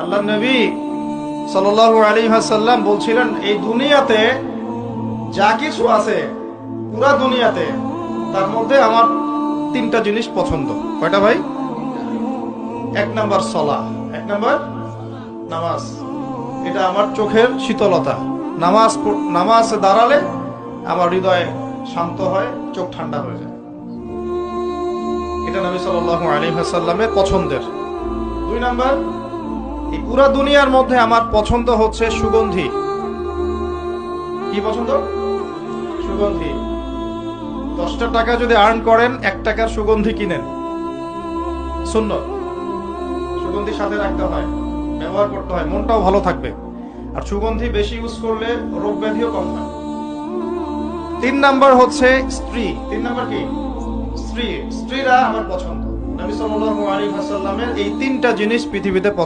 আল্লাহর নবী সাল্লাল্লাহু আলাইহি ওয়াসাল্লাম বলছিলেন, এই দুনিয়াতে যা কিছু আছে, পুরা দুনিয়াতে, তার মধ্যে আমার তিনটা জিনিস পছন্দ। কয়টা ভাই? এক নাম্বার সালাহ, এক নাম্বার নামাজ। এটা আমার চোখের শীতলতা। নামাজে দাঁড়ালে আমার হৃদয় শান্ত হয়, চোখ ঠান্ডা হয়ে যায়। এটা নবী সাল্লাল্লাহু আলাইহি ওয়াসাল্লামের পছন্দের। দুই নাম্বার, এই পুরা দুনিয়ার মধ্যে আমার পছন্দ হচ্ছে সুগন্ধি। কি পছন্দ? সুগন্ধি। 10টা টাকা যদি আর্ন করেন, 1 টাকার সুগন্ধি কিনেন, সুন্নত। সুগন্ধি সাথে রাখতে হয়, ব্যবহার করতে হয়, মনটাও ভালো থাকবে। আর সুগন্ধি বেশি ইউজ করলে রোগ ব্যাধিও কম হয়। 3 নাম্বার হচ্ছে স্ত্রী। 3 নাম্বার কি? স্ত্রী। স্ত্রীরা আমার পছন্দ। নবী সাল্লাল্লাহু আলাইহি ওয়াসাল্লামের এই 3টা জিনিস পৃথিবীতে পছন্দ।